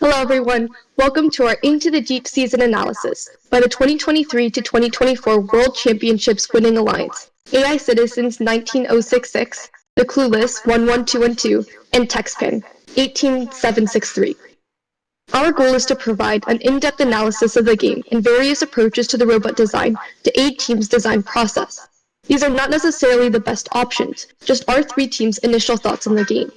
Hello everyone, welcome to our Into the Deep season analysis by the 2023 to 2024 World Championships winning alliance, AICitizens 19066, the Clueless 11212, and Texpand 18763. Our goal is to provide an in-depth analysis of the game and various approaches to the robot design to aid teams' design process. These are not necessarily the best options, just our three teams' initial thoughts on the game.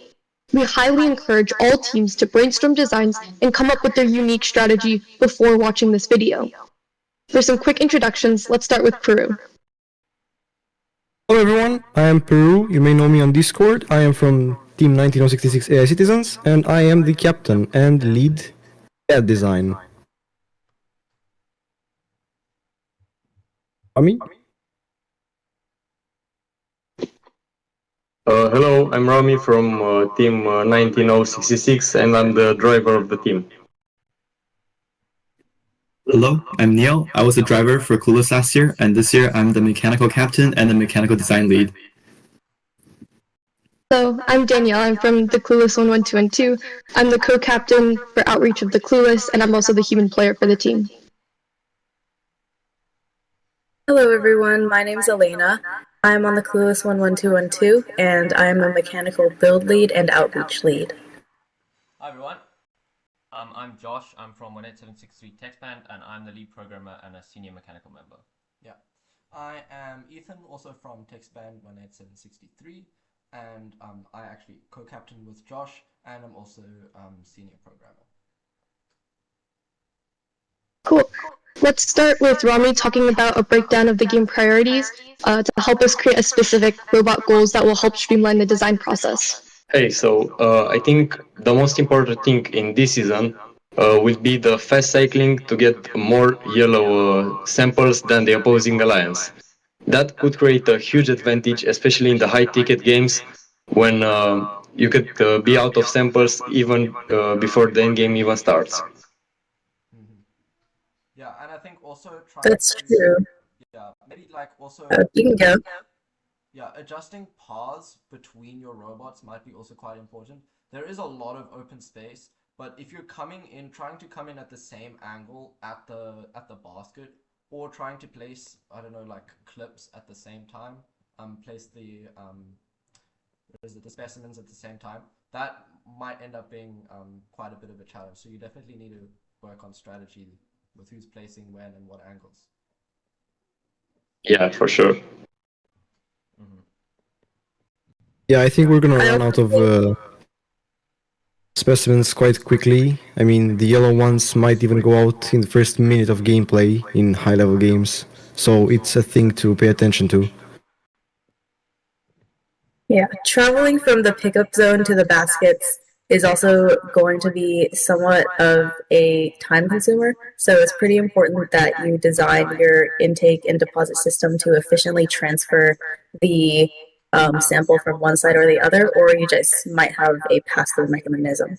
We highly encourage all teams to brainstorm designs and come up with their unique strategy before watching this video. For some quick introductions, let's start with Peru. Hello everyone, I am Peru. You may know me on Discord. I am from Team 19066 AICitizens, and I am the captain and lead CAD design. Ami? Hello, I'm Rami from Team 19066 and I'm the driver of the team. Hello, I'm Neil. I was the driver for Clueless last year, and this year I'm the mechanical captain and the mechanical design lead. So, I'm Danielle. I'm from the Clueless 11212. I'm the co-captain for outreach of the Clueless, and I'm also the human player for the team. Hello everyone, my name's Elena. I'm on the Clueless 11212, and I am a mechanical build lead and outreach lead. Hi everyone, I'm Josh. I'm from 18763 Texpand, and I'm the lead programmer and a senior mechanical member. Yeah, I am Ethan, also from Texpand 18763, and I actually co-captain with Josh, and I'm also senior programmer. Cool. Let's start with Rami talking about a breakdown of the game priorities to help us create a specific robot goals that will help streamline the design process. Hey, so I think the most important thing in this season will be the fast cycling to get more yellow samples than the opposing alliance. That could create a huge advantage, especially in the high-ticket games when you could be out of samples even before the end game even starts. Yeah, and I think also That's true. Yeah, maybe like also You can go. yeah, adjusting paths between your robots might be also quite important. There is a lot of open space, but if you're trying to come in at the same angle at the basket, or trying to place, I don't know, like clips at the same time, place the specimens at the same time, that might end up being quite a bit of a challenge. So you definitely need to work on strategy with who's placing when and what angles. Yeah, for sure. Yeah, I think we're gonna run out of specimens quite quickly. I mean, the yellow ones might even go out in the first minute of gameplay in high-level games, so it's a thing to pay attention to. Yeah, traveling from the pickup zone to the baskets is also going to be somewhat of a time consumer, so it's pretty important that you design your intake and deposit system to efficiently transfer the sample from one side or the other, or you just might have a pass-through mechanism.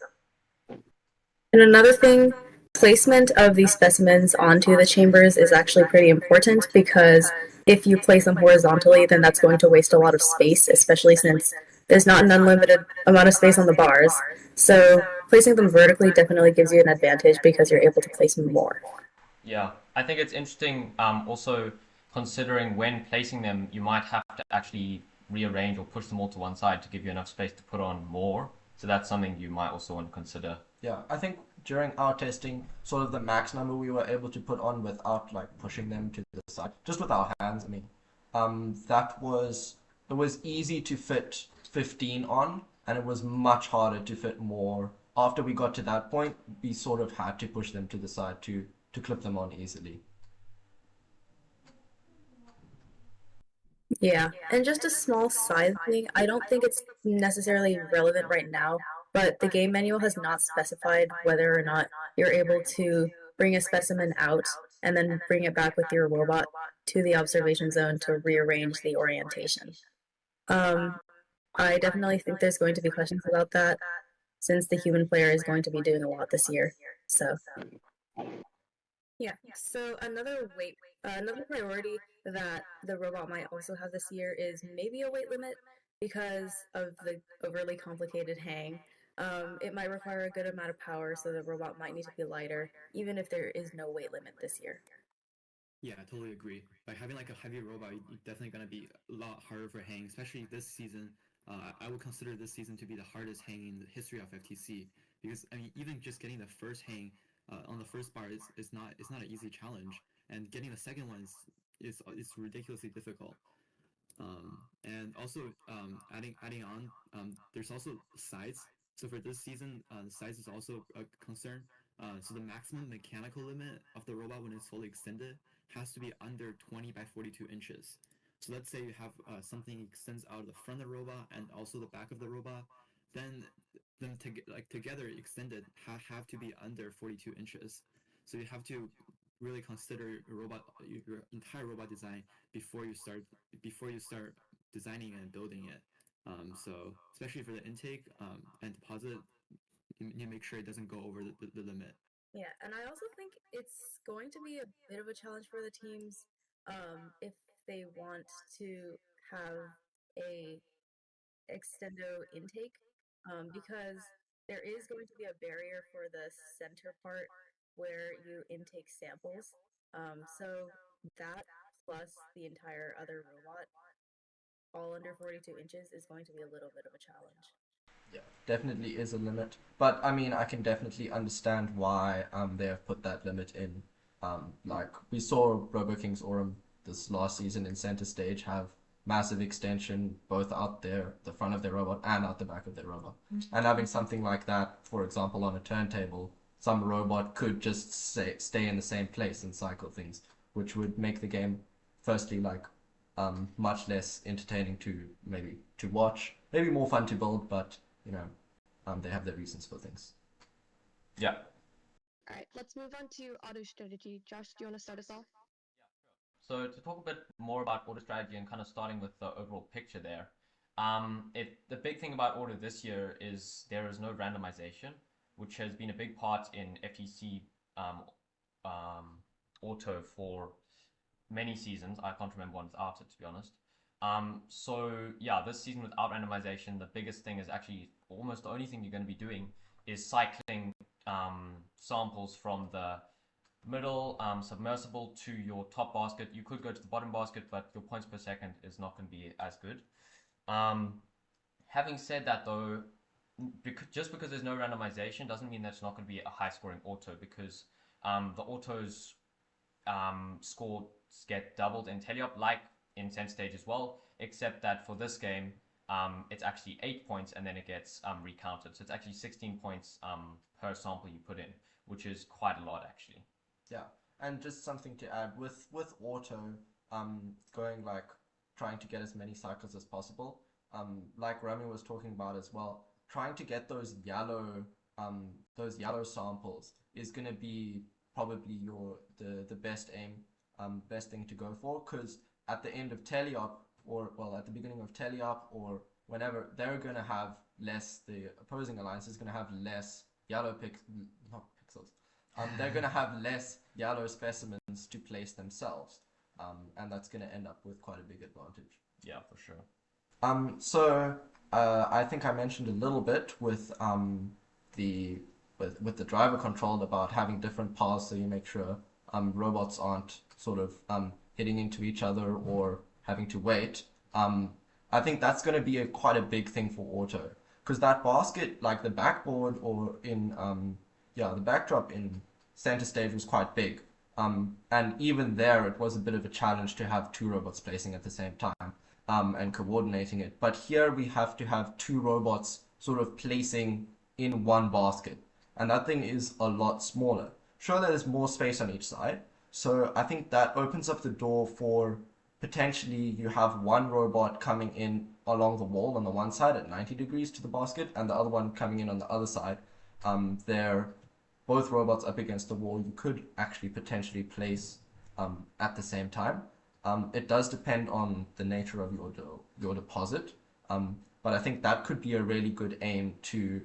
And another thing, placement of these specimens onto the chambers is actually pretty important, because if you place them horizontally, then that's going to waste a lot of space, especially since there's not an unlimited amount of space on the bars. So placing them vertically definitely gives you an advantage because you're able to place more. Yeah, I think it's interesting also considering when placing them, you might have to actually rearrange or push them all to one side to give you enough space to put on more. So that's something you might also want to consider. Yeah, I think during our testing, sort of the max number we were able to put on without like pushing them to the side, just with our hands, I mean, it was easy to fit 15 on, and it was much harder to fit more. After we got to that point, we sort of had to push them to the side to clip them on easily. Yeah, and just a small side thing, I don't think it's necessarily relevant right now, but the game manual has not specified whether or not you're able to bring a specimen out and then bring it back with your robot to the observation zone to rearrange the orientation. I definitely think there's going to be questions about that, since the human player is going to be doing a lot this year. So, yeah. So another priority that the robot might also have this year is maybe a weight limit because of the overly complicated hang. It might require a good amount of power, so the robot might need to be lighter, even if there is no weight limit this year. Yeah, I totally agree. By having like a heavy robot, you're definitely gonna be a lot harder for hang, especially this season. I would consider this season to be the hardest hang in the history of FTC, because I mean, even just getting the first hang on the first bar is not an easy challenge, and getting the second one is ridiculously difficult. And also adding on, there's also size. So for this season, the size is also a concern. So the maximum mechanical limit of the robot when it's fully extended has to be under 20 by 42 inches. So let's say you have something extends out of the front of the robot and also the back of the robot, then together extended have to be under 42 inches. So you have to really consider your entire robot design before you start designing and building it. So especially for the intake and deposit, you make sure it doesn't go over the limit. Yeah, and I also think it's going to be a bit of a challenge for the teams if they want to have a extendo intake, because there is going to be a barrier for the center part where you intake samples. So that plus the entire other robot, all under 42 inches, is going to be a little bit of a challenge. Yeah, definitely is a limit. But I mean, I can definitely understand why they have put that limit in. Like we saw Robo King's Aurum this last season in center stage have massive extension both out there, the front of their robot, and out the back of their robot. And having something like that, for example, on a turntable, some robot could just stay in the same place and cycle things, which would make the game, firstly, like much less entertaining to watch, maybe more fun to build, but you know, they have their reasons for things. Yeah. All right, let's move on to auto strategy. Josh, do you want to start us off? So to talk a bit more about auto strategy and kind of starting with the overall picture there, the big thing about auto this year is there is no randomization, which has been a big part in FTC auto for many seasons. I can't remember when it's out, to be honest. So yeah, this season without randomization, the biggest thing is actually almost the only thing you're going to be doing is cycling samples from the middle submersible to your top basket. You could go to the bottom basket, but your points per second is not going to be as good. Having said that though, just because there's no randomization doesn't mean that it's not going to be a high scoring auto, because the autos scores get doubled in teleop like in center stage as well, except that for this game it's actually 8 points and then it gets recounted. So it's actually 16 points per sample you put in, which is quite a lot actually. Yeah, and just something to add with auto, going like trying to get as many cycles as possible. Like Rami was talking about as well, trying to get those yellow samples is gonna be probably the best aim, best thing to go for, because at the end of teleop, or well at the beginning of teleop or whenever, they're gonna have less. The opposing alliance is gonna have less yellow pixels. They're going to have less yellow specimens to place themselves, and that's going to end up with quite a big advantage. Yeah, for sure. So I think I mentioned a little bit with the driver control about having different paths, so you make sure robots aren't sort of hitting into each other or having to wait. I think that's going to be quite a big thing for auto, because that basket, like the backboard or in the backdrop in center stage was quite big. And even there, it was a bit of a challenge to have two robots placing at the same time and coordinating it. But here we have to have two robots sort of placing in one basket. And that thing is a lot smaller. Sure, there's more space on each side. So I think that opens up the door for potentially you have one robot coming in along the wall on the one side at 90 degrees to the basket, and the other one coming in on the other side. They're both robots up against the wall. You could actually potentially place at the same time. It does depend on the nature of your deposit, but I think that could be a really good aim to,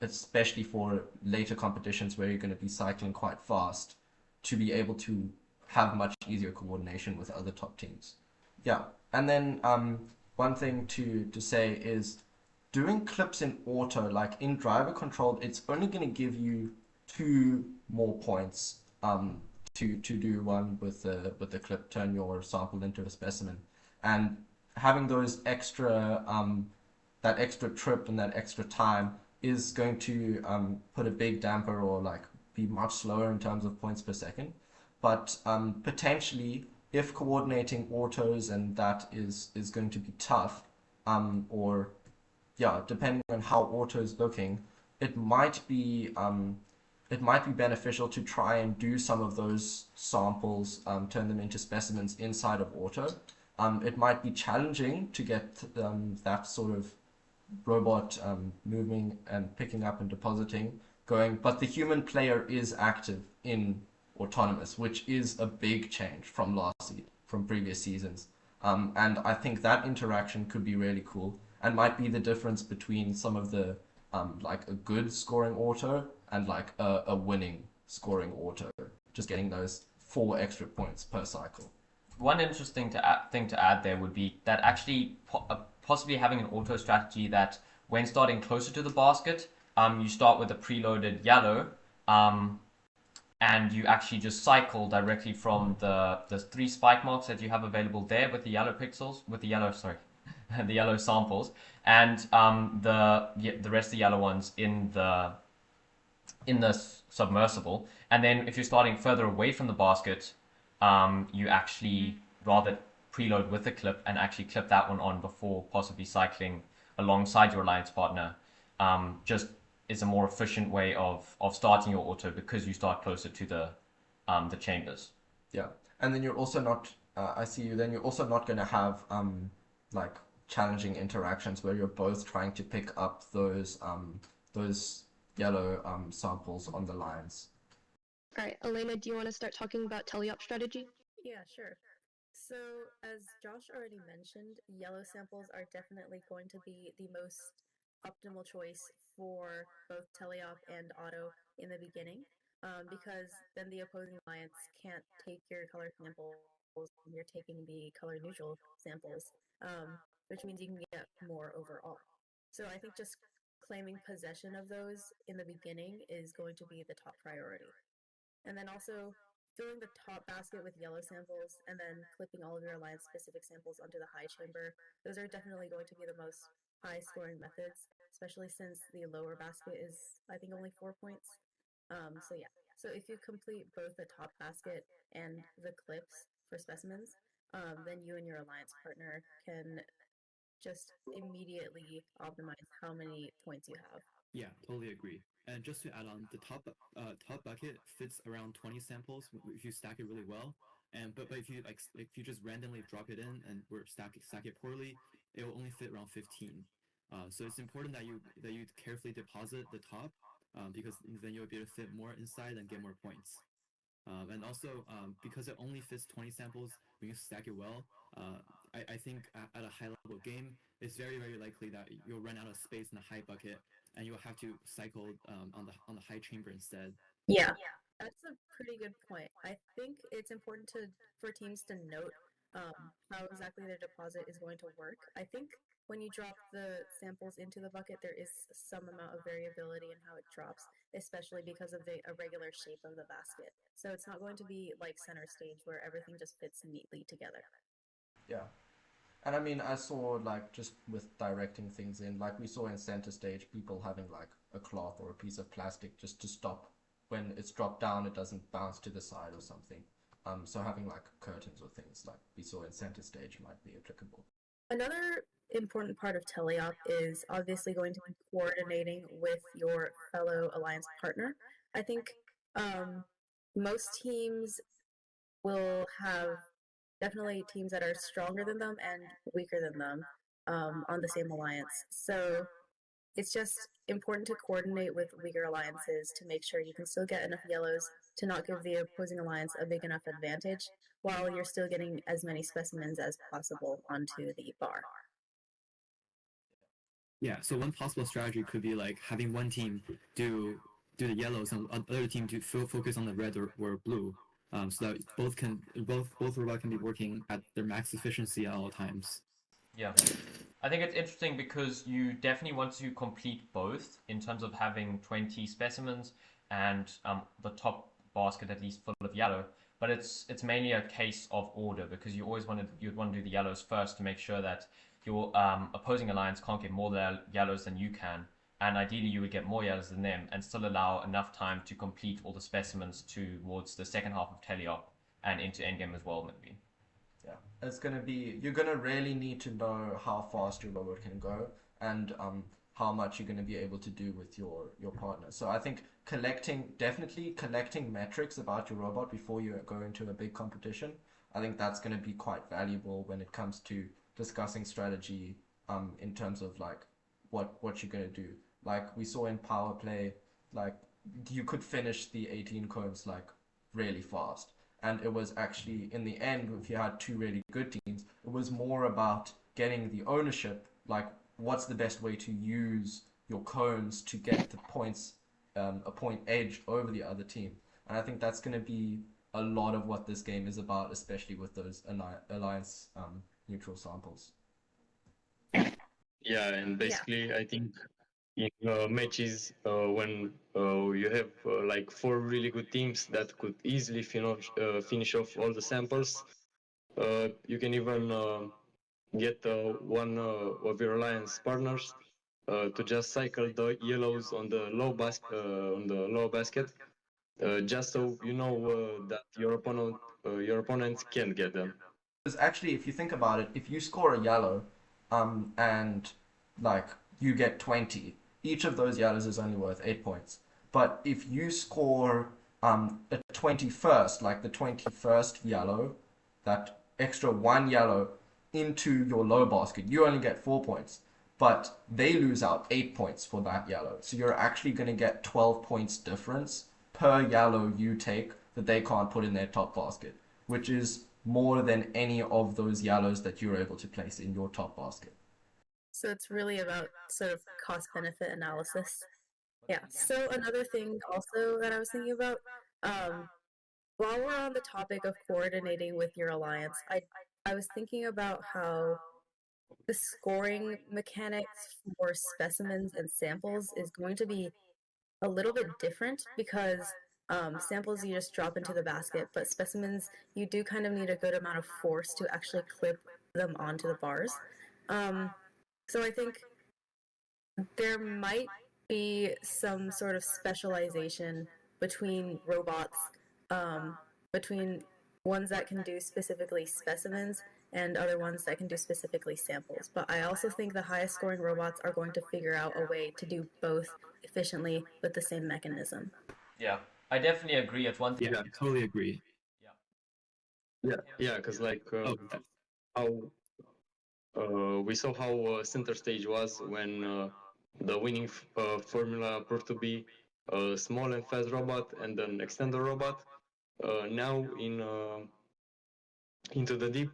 especially for later competitions where you're going to be cycling quite fast, to be able to have much easier coordination with other top teams. Yeah, and then one thing to say is doing clips in auto, like in driver controlled, it's only going to give you 2 more points to do one with the clip, turn your sample into a specimen, and having those extra that extra trip and that extra time is going to put a big damper or like be much slower in terms of points per second. But potentially, if coordinating autos and that is going to be tough, or yeah, depending on how auto is looking, it might be beneficial to try and do some of those samples, turn them into specimens inside of auto. It might be challenging to get that sort of robot moving and picking up and depositing going, but the human player is active in autonomous, which is a big change from from previous seasons. And I think that interaction could be really cool and might be the difference between some of the like a good scoring auto and like a winning scoring auto, just getting those 4 extra points per cycle. One interesting thing to add there would be that actually possibly having an auto strategy that when starting closer to the basket, you start with a preloaded yellow, and you actually just cycle directly from the 3 spike marks that you have available there with the yellow pixels, with the yellow, sorry, the yellow samples, and the rest of the yellow ones in the submersible. And then if you're starting further away from the basket, you actually rather preload with the clip and actually clip that one on before possibly cycling alongside your alliance partner. Just is a more efficient way of starting your auto because you start closer to the chambers. Yeah, and then you're also not. I see you. Then you're also not going to have like challenging interactions where you're both trying to pick up those yellow samples on the lines. All right, Elena, do you want to start talking about teleop strategy? Yeah, sure. So, as Josh already mentioned, yellow samples are definitely going to be the most optimal choice for both teleop and auto in the beginning, because then the opposing alliance can't take your color samples and you're taking the color neutral samples, which means you can get more overall. So I think just claiming possession of those in the beginning is going to be the top priority. And then also filling the top basket with yellow samples and then clipping all of your alliance specific samples onto the high chamber. Those are definitely going to be the most high scoring methods, especially since the lower basket is, I think, only 4 points. So yeah, so if you complete both the top basket and the clips for specimens, then you and your alliance partner can just immediately optimize how many points you have. Yeah, totally agree. And just to add on, the top bucket fits around 20 samples if you stack it really well. And but if you just randomly drop it in and stack it poorly, it will only fit around 15. So it's important that you carefully deposit the top, because then you'll be able to fit more inside and get more points. And also, because it only fits 20 samples, when you stack it well, I think at a high level game, it's very, very likely that you'll run out of space in the high bucket and you'll have to cycle on the high chamber instead. Yeah, that's a pretty good point. I think it's important for teams to note how exactly their deposit is going to work. I think when you drop the samples into the bucket, there is some amount of variability in how it drops, especially because of the irregular shape of the basket. So it's not going to be like center stage where everything just fits neatly together. Yeah. And I mean, I saw like just with directing things in, like we saw in center stage, people having like a cloth or a piece of plastic just to stop when it's dropped down, it doesn't bounce to the side or something. So having like curtains or things like we saw in center stage might be applicable. Another important part of teleop is obviously going to be coordinating with your fellow alliance partner. I think most teams will have definitely teams that are stronger than them and weaker than them on the same alliance. So it's just important to coordinate with weaker alliances to make sure you can still get enough yellows to not give the opposing alliance a big enough advantage while you're still getting as many specimens as possible onto the bar. Yeah, so one possible strategy could be like having one team do the yellows and other team to focus on the red or blue, so that both robots can be working at their max efficiency at all times. Yeah. I think it's interesting because you definitely want to complete both in terms of having 20 specimens and the top basket at least full of yellow. But it's mainly a case of order because you'd want to do the yellows first to make sure that your opposing alliance can't get more yellows than you can, and ideally you would get more yellows than them and still allow enough time to complete all the specimens towards the second half of teleop and into endgame as well, maybe. Yeah, it's gonna be, you're gonna really need to know how fast your robot can go and how much you're gonna be able to do with your partner. So I think definitely collecting metrics about your robot before you go into a big competition, I think that's gonna be quite valuable when it comes to discussing strategy in terms of like what you're gonna do. Like we saw in power play, like you could finish the 18 combs like really fast. And it was actually, in the end, if you had two really good teams, it was more about getting the ownership, like what's the best way to use your cones to get the points, a point edge over the other team. And I think that's going to be a lot of what this game is about, especially with those alliance neutral samples. Yeah, and basically, I think in matches when you have like 4 really good teams that could easily finish off all the samples, you can even get one of your alliance partners to just cycle the yellows on the low basket, just so you know that your opponent can't get them. Because actually, if you think about it, if you score a yellow, and like you get 20, each of those yellows is only worth 8 points. But if you score a 21st, like the 21st yellow, that extra 1 yellow into your low basket, you only get 4 points. But they lose out 8 points for that yellow. So you're actually going to get 12 points difference per yellow you take that they can't put in their top basket, which is more than any of those yellows that you're able to place in your top basket. So it's really about sort of cost-benefit analysis. Yeah, so another thing also that I was thinking about, while we're on the topic of coordinating with your alliance, I was thinking about how the scoring mechanics for specimens and samples is going to be a little bit different because samples you just drop into the basket, but specimens you do kind of need a good amount of force to actually clip them onto the bars. So I think there might be some sort of specialization between robots, between ones that can do specifically specimens and other ones that can do specifically samples. But I also think the highest scoring robots are going to figure out a way to do both efficiently with the same mechanism. Yeah, I definitely agree. It's one thing. Yeah, I totally agree. Yeah, because like how we saw how center stage was when the winning formula proved to be a small and fast robot and an extender robot. Now in into the deep,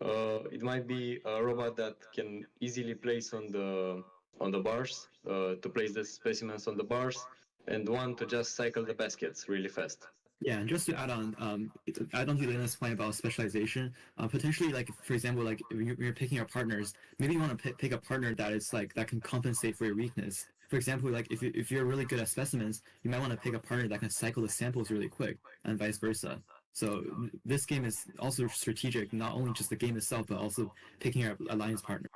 it might be a robot that can easily place on the bars to place the specimens on the bars, and one to just cycle the baskets really fast. Yeah, and just to add on to Lena's point about specialization, potentially, like for example, like if you're picking your partners, maybe you want to pick a partner that is like that can compensate for your weakness. For example, like if you're really good at specimens, you might want to pick a partner that can cycle the samples really quick, and vice versa. So this game is also strategic, not only just the game itself, but also picking your alliance partner.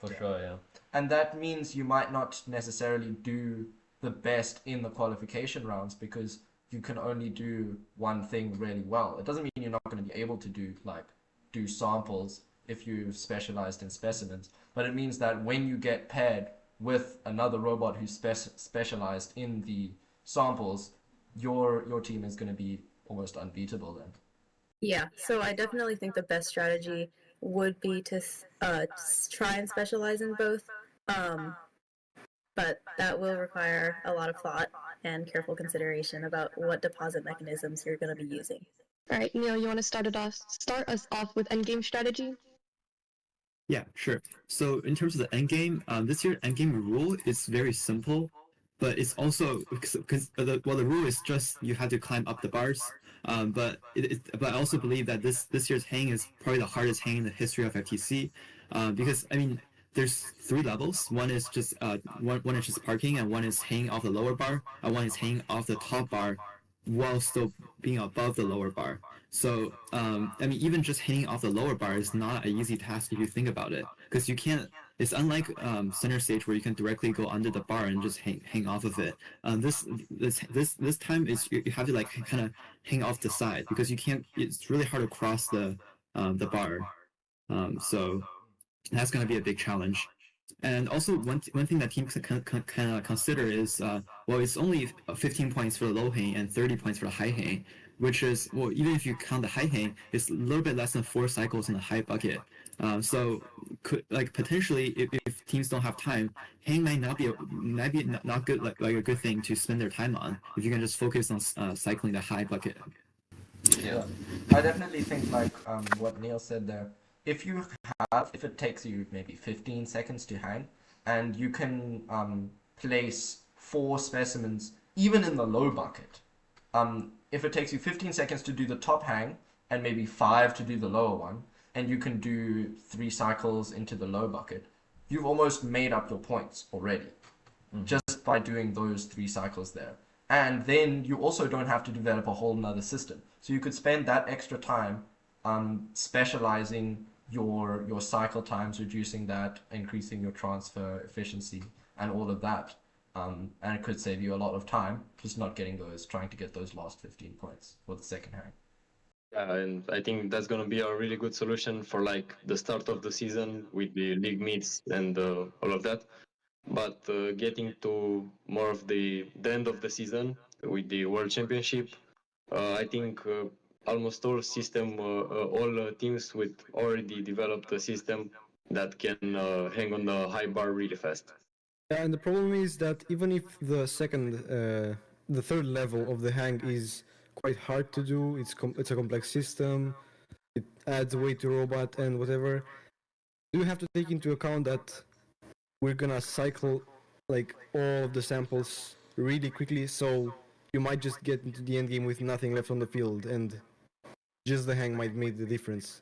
For sure, yeah. And that means you might not necessarily do the best in the qualification rounds because you can only do one thing really well. It doesn't mean you're not going to be able to do samples if you've specialized in specimens, but it means that when you get paired with another robot who's specialized in the samples, your team is going to be almost unbeatable then. Yeah, so I definitely think the best strategy would be to try and specialize in both, but that will require a lot of thought and careful consideration about what deposit mechanisms you're going to be using. All right, Neil, you want to start us off with endgame strategy? Yeah, sure. So in terms of the endgame, this year endgame rule is very simple, but it's also because the rule is just you have to climb up the bars. But I also believe that this year's hang is probably the hardest hang in the history of FTC, because I mean there's 3 levels. One is just one is just parking, and one is hanging off the lower bar, and one is hanging off the top bar while still being above the lower bar. So I mean, even just hanging off the lower bar is not an easy task if you think about it, because you can't. It's unlike center stage where you can directly go under the bar and just hang off of it. This time is you have to like kind of hang off the side, because you can't. It's really hard to cross the bar. So that's going to be a big challenge. And also one thing that teams can kind of consider is, well, it's only 15 points for the low hang and 30 points for the high hang, which is, well, even if you count the high hang, it's a little bit less than 4 cycles in the high bucket. So potentially, if teams don't have time, hang might not be not good like a good thing to spend their time on if you can just focus on cycling the high bucket. Yeah, I definitely think like what Neil said there. If it takes you maybe 15 seconds to hang, and you can place 4 specimens even in the low bucket, if it takes you 15 seconds to do the top hang and maybe 5 to do the lower one, and you can do 3 cycles into the low bucket, you've almost made up your points already, just by doing those 3 cycles there. And then you also don't have to develop a whole nother system. So you could spend that extra time specializing your cycle times, reducing that, increasing your transfer efficiency, and all of that. And it could save you a lot of time just not trying to get those last 15 points for the second hang. Yeah, and I think that's going to be a really good solution for like the start of the season with the league meets and all of that. But getting to more of the end of the season with the World Championship, I think almost all teams with already developed a system that can hang on the high bar really fast. Yeah, and the problem is that even if the third level of the hang is quite hard to do, it's a complex system, it adds weight to robot and whatever, you have to take into account that we're gonna cycle like all of the samples really quickly, so you might just get into the end game with nothing left on the field, and just the hang might make the difference.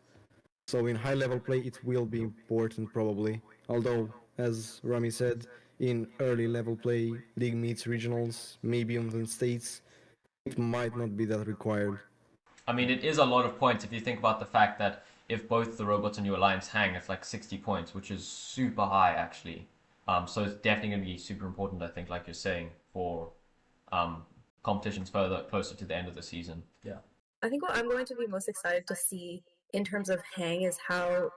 So in high level play it will be important probably, although as Rami said, in early level play, league meets, regionals, maybe on the states, it might not be that required. I mean, it is a lot of points if you think about the fact that if both the robots in your alliance hang, it's like 60 points, which is super high actually. So it's definitely going to be super important, I think, like you're saying, for competitions closer to the end of the season. Yeah. I think what I'm going to be most excited to see in terms of hang is how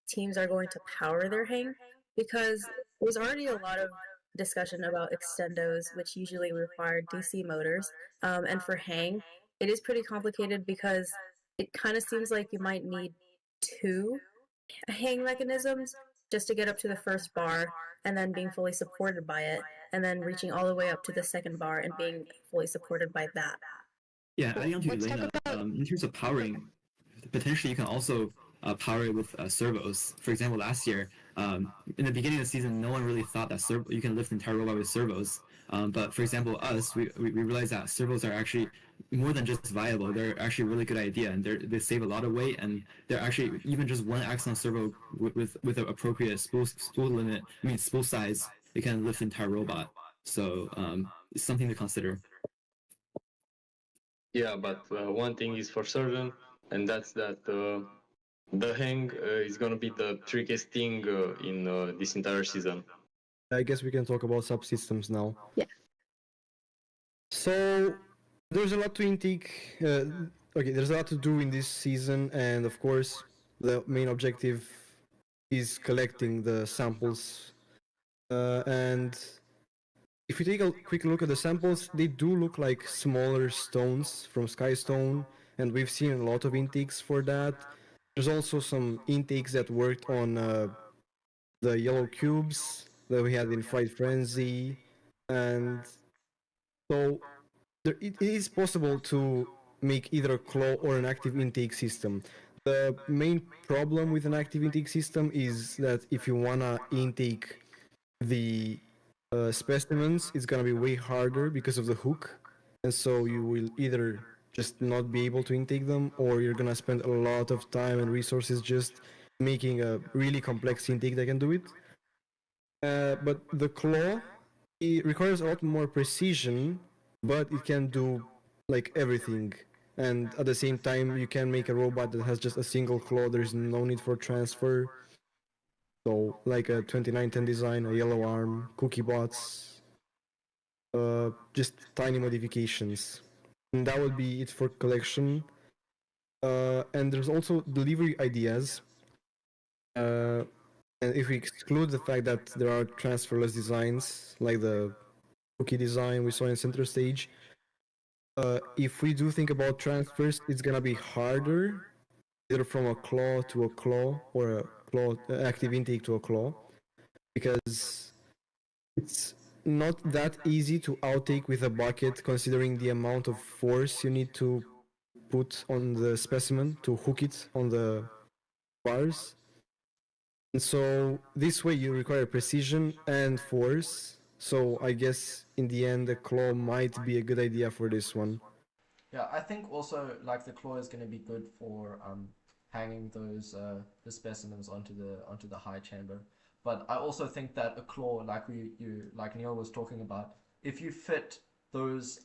teams are going to power their hang, because there's already a lot of discussion about extendos, which usually require DC motors. And for hang, it is pretty complicated because it kind of seems like you might need 2 hang mechanisms just to get up to the first bar, and then being fully supported by it, and then reaching all the way up to the second bar and being fully supported by that. Yeah, adding on to Elena, in terms of powering, potentially you can also power it with servos. For example, last year, in the beginning of the season, no one really thought that you can lift the entire robot with servos. But for example, we realized that servos are actually more than just viable. They're actually a really good idea, and they save a lot of weight, and they're actually even just one axon servo with an appropriate spool size, it can lift the entire robot. So it's something to consider. Yeah, but one thing is for certain, and that's that the hang is going to be the trickiest thing in this entire season. I guess we can talk about subsystems now. Yeah. So there's a lot to intake. There's a lot to do in this season, and of course, the main objective is collecting the samples. And if we take a quick look at the samples, they do look like smaller stones from Skystone, and we've seen a lot of intakes for that. There's also some intakes that worked on the yellow cubes that we had in Fright Frenzy, and so it is possible to make either a claw or an active intake system. The main problem with an active intake system is that if you wanna intake the specimens, it's gonna be way harder because of the hook, and so you will either just not be able to intake them, or you're gonna spend a lot of time and resources just making a really complex intake that can do it. But the claw, it requires a lot more precision, but it can do like everything. And at the same time, you can make a robot that has just a single claw. There's no need for transfer. So, like a 2910 design, a yellow arm, cookie bots, just tiny modifications. And that would be it for collection. And there's also delivery ideas. And if we exclude the fact that there are transferless designs, like the cookie design we saw in center stage, if we do think about transfers, it's gonna be harder, either from a claw to a claw or a claw active intake to a claw, because it's not that easy to outtake with a bucket, considering the amount of force you need to put on the specimen to hook it on the bars. And so this way you require precision and force. So I guess in the end the claw might be a good idea for this one. Yeah, I think also like the claw is going to be good for hanging those the specimens onto the high chamber. But I also think that a claw, like like Neil was talking about, if you fit those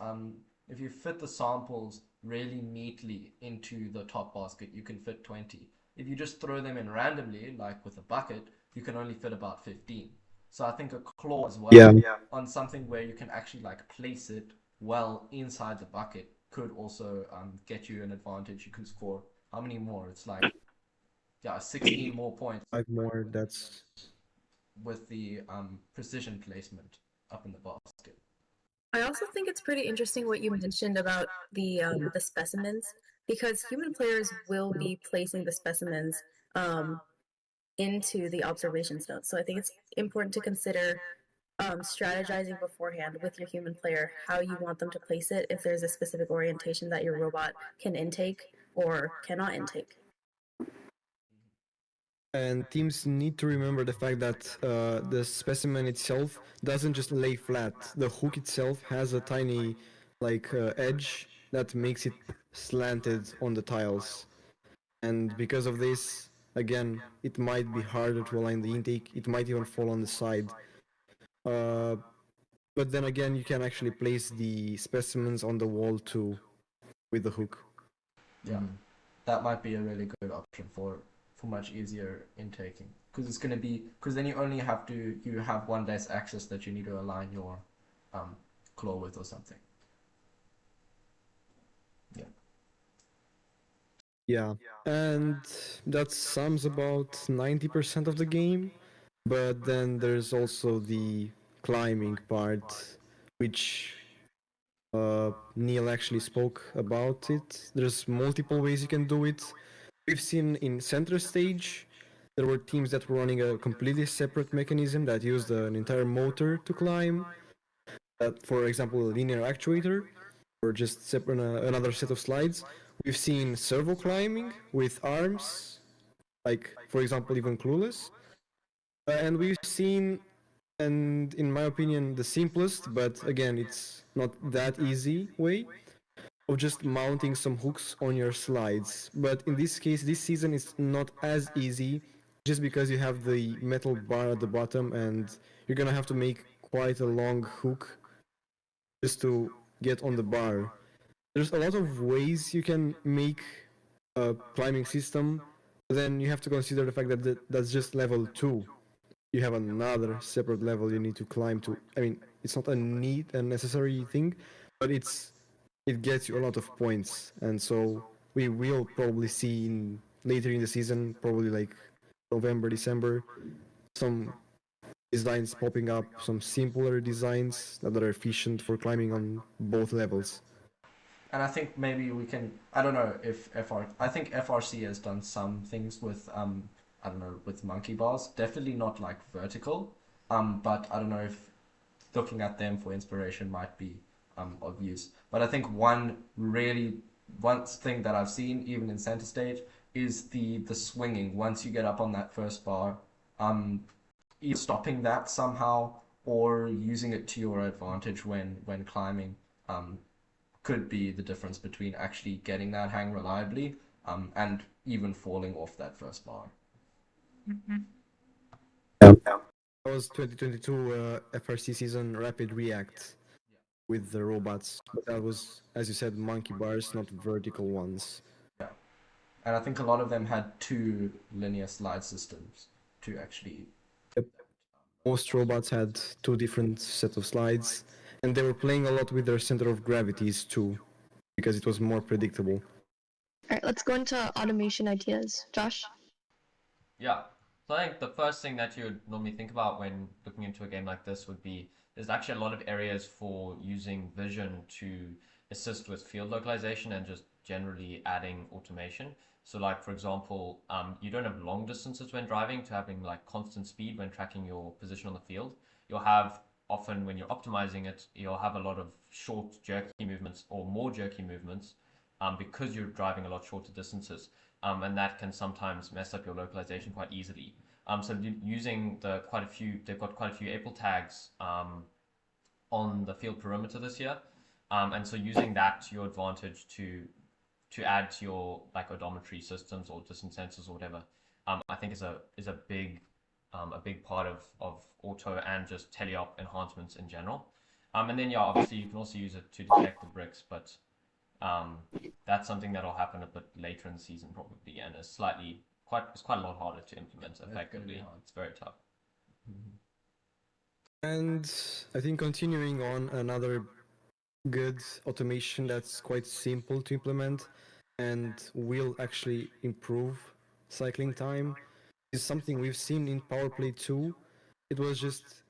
if you fit the samples really neatly into the top basket, you can fit 20. If you just throw them in randomly, like with a bucket, you can only fit about 15. So I think a claw as well, Yeah. on something where you can actually like place it well inside the bucket could also get you an advantage. You can score how many more? It's like 16 more points 5 more, that's... with the precision placement up in the basket. I also think it's pretty interesting what you mentioned about the specimens, because human players will be placing the specimens into the observation zone. So I think it's important to consider strategizing beforehand with your human player how you want them to place it, if there's a specific orientation that your robot can intake or cannot intake. And teams need to remember the fact that the specimen itself doesn't just lay flat. The hook itself has a tiny edge that makes it slanted on the tiles. And because of this, again, it might be harder to align the intake. It might even fall on the side. But then again, you can actually place the specimens on the wall too with the hook. Yeah, that might be a really good option for much easier intaking, because it's going to be, because then you have one less axis that you need to align your claw with or something. Yeah, and that sums about 90% of the game. But then there's also the climbing part, which Neil actually spoke about it. There's multiple ways you can do it. We've seen in center stage, there were teams that were running a completely separate mechanism that used an entire motor to climb. For example, a linear actuator, or just another set of slides. We've seen servo climbing with arms, like, for example, even Clueless. And we've seen, and in my opinion, the simplest, but again, it's not that easy way of just mounting some hooks on your slides. But in this case, this season is not as easy, just because you have the metal bar at the bottom and you're gonna have to make quite a long hook just to get on the bar. There's a lot of ways you can make a climbing system, but then you have to consider the fact that that's just level 2. You have another separate level you need to climb to. I mean, it's not a necessary thing, but it gets you a lot of points, and so we will probably see later in the season, probably like November, December, some designs popping up, some simpler designs that are efficient for climbing on both levels. And I think maybe we can, I don't know if I think FRC has done some things with I don't know, with monkey bars. Definitely not like vertical. But I don't know if looking at them for inspiration might be of use. But I think one thing that I've seen even in center stage is the swinging once you get up on that first bar. Either stopping that somehow or using it to your advantage when climbing could be the difference between actually getting that hang reliably and even falling off that first bar. That was 2022 FRC season Rapid React with the robots, but that was, as you said, monkey bars, not vertical ones. Yeah, and I think a lot of them had two linear slide systems to actually. Yep. Most robots had two different set of slides, and they were playing a lot with their center of gravities too, because it was more predictable. All right, let's go into automation ideas. Josh? Yeah. So I think the first thing that you would normally think about when looking into a game like this would be there's actually a lot of areas for using vision to assist with field localization and just generally adding automation. So like, for example, you don't have long distances when driving to having like constant speed when tracking your position on the field. You'll have often when you're optimizing it, you'll have a lot of short jerky movements or more jerky movements because you're driving a lot shorter distances. And that can sometimes mess up your localization quite easily. So using they've got quite a few April tags on the field perimeter this year, and so using that to your advantage to add to your like odometry systems or distance sensors or whatever, I think is a big part of auto and just teleop enhancements in general. And then yeah, obviously you can also use it to detect the bricks, but that's something that'll happen a bit later in the season probably, and it's quite a lot harder to implement effectively. It's very tough. And I think continuing on, another good automation that's quite simple to implement and will actually improve cycling time is something we've seen in PowerPlay 2. It was just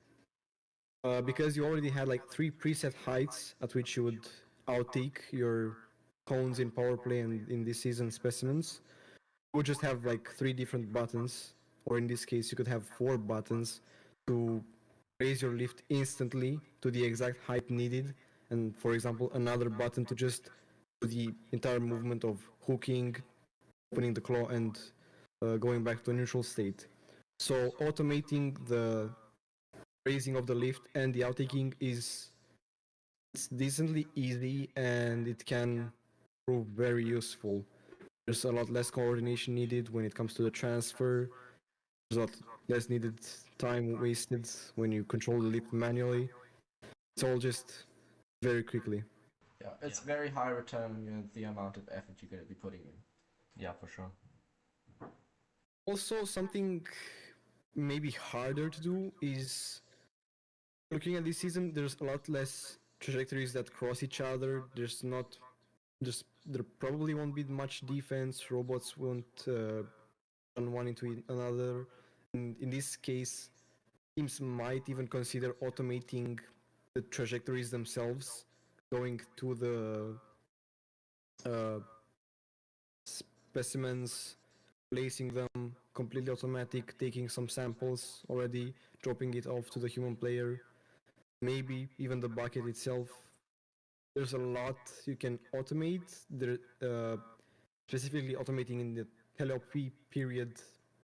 because you already had like 3 preset heights at which you would outtake your cones in PowerPlay and in this season specimens. You would just have like 3 different buttons, or in this case you could have 4 buttons to raise your lift instantly to the exact height needed, and for example another button to just do the entire movement of hooking, opening the claw, and going back to a neutral state. So automating the raising of the lift and the outtaking it's decently easy, and it can prove very useful. There's a lot less coordination needed when it comes to the transfer. There's a lot less needed time wasted when you control the lift manually. It's all just very quickly. Yeah, it's very high return on the amount of effort you're going to be putting in. Yeah, for sure. Also, something maybe harder to do is looking at this season. There's a lot less trajectories that cross each other. There probably won't be much defense. Robots won't run one into another. And in this case, teams might even consider automating the trajectories themselves, going to the specimens, placing them completely automatic, taking some samples already, dropping it off to the human player, maybe even the bucket itself. There's a lot you can automate. Specifically automating in the teleop period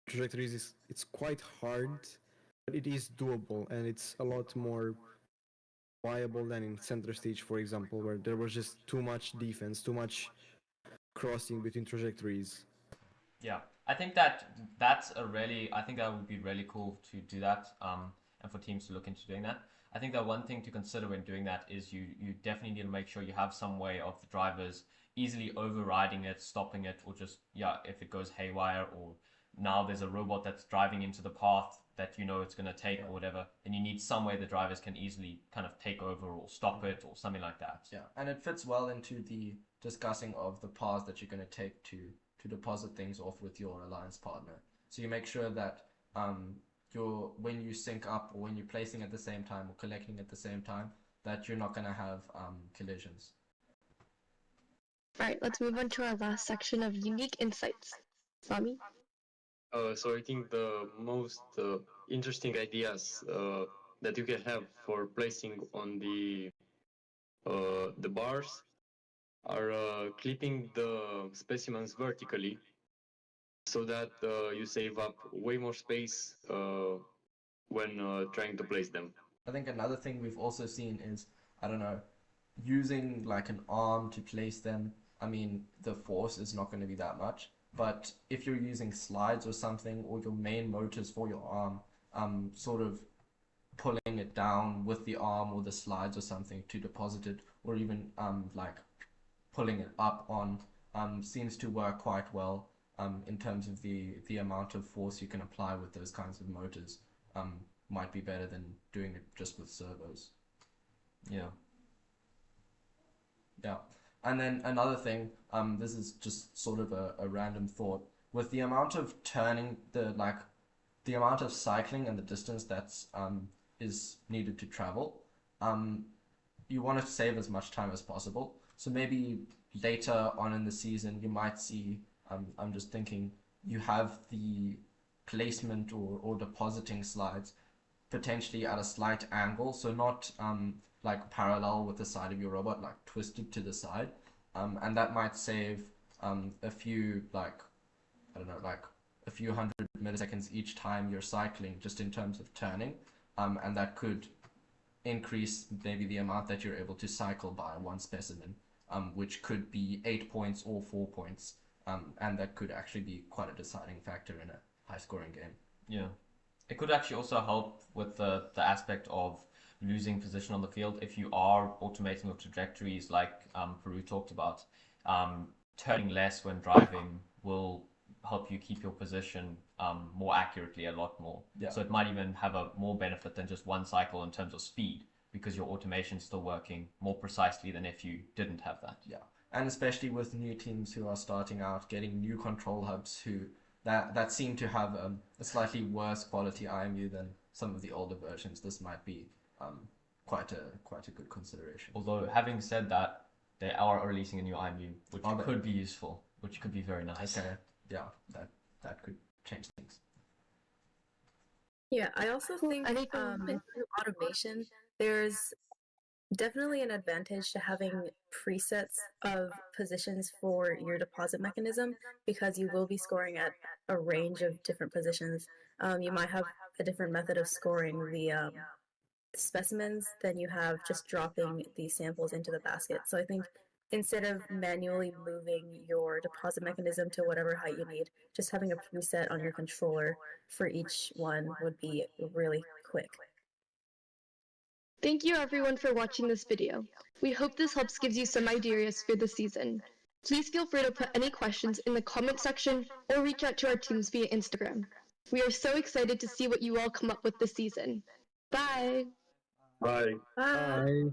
trajectories it's quite hard, but it is doable, and it's a lot more viable than in center stage, for example, where there was just too much defense, too much crossing between trajectories. Yeah, I think that would be really cool to do that, and for teams to look into doing that. I think that one thing to consider when doing that is you definitely need to make sure you have some way of the drivers easily overriding it, stopping it, or just, if it goes haywire, or now there's a robot that's driving into the path that you know it's going to take or whatever, then you need some way the drivers can easily kind of take over or stop it or something like that. Yeah, and it fits well into the discussing of the paths that you're going to take to deposit things off with your alliance partner. So you make sure that when you sync up, or when you're placing at the same time or collecting at the same time, that you're not going to have collisions. All right, let's move on to our last section of unique insights. Sami? So I think the most interesting ideas that you can have for placing on the bars are clipping the specimens vertically, so that you save up way more space when trying to place them. I think another thing we've also seen is, I don't know, using like an arm to place them. I mean, the force is not going to be that much, but if you're using slides or something, or your main motors for your arm, sort of pulling it down with the arm or the slides or something to deposit it, or even like pulling it up on seems to work quite well in terms of the amount of force you can apply with those kinds of motors. Might be better than doing it just with servos. Yeah. Yeah. And then another thing, this is just sort of a random thought. With the amount of turning, the amount of cycling and the distance that's is needed to travel, you want to save as much time as possible. So maybe later on in the season, you might see, I'm just thinking, you have the placement or depositing slides potentially at a slight angle, so not like parallel with the side of your robot, like twisted to the side, and that might save a few, like, I don't know, like a few hundred milliseconds each time you're cycling, just in terms of turning, and that could increase maybe the amount that you're able to cycle by one specimen, which could be 8 points or 4 points, and that could actually be quite a deciding factor in a high-scoring game. Yeah. It could actually also help with the aspect of losing position on the field. If you are automating your trajectories like Peru talked about, turning less when driving will help you keep your position more accurately a lot more. Yeah. So it might even have a more benefit than just one cycle in terms of speed, because your automation's still working more precisely than if you didn't have that. Yeah, and especially with new teams who are starting out, getting new control hubs who that seem to have a slightly worse quality IMU than some of the older versions, this might be quite a good consideration. Although, having said that, they are releasing a new IMU, which could be useful, which could be very nice. Okay, yeah, that could change things. Yeah, I also think through automation, there's definitely an advantage to having presets of positions for your deposit mechanism, because you will be scoring at a range of different positions. You might have a different method of scoring the specimens than you have just dropping these samples into the basket. So I think instead of manually moving your deposit mechanism to whatever height you need, just having a preset on your controller for each one would be really quick. Thank you everyone for watching this video. We hope this helps gives you some ideas for the season. Please feel free to put any questions in the comment section or reach out to our teams via Instagram. We are so excited to see what you all come up with this season. Bye! Bye. Bye. Bye.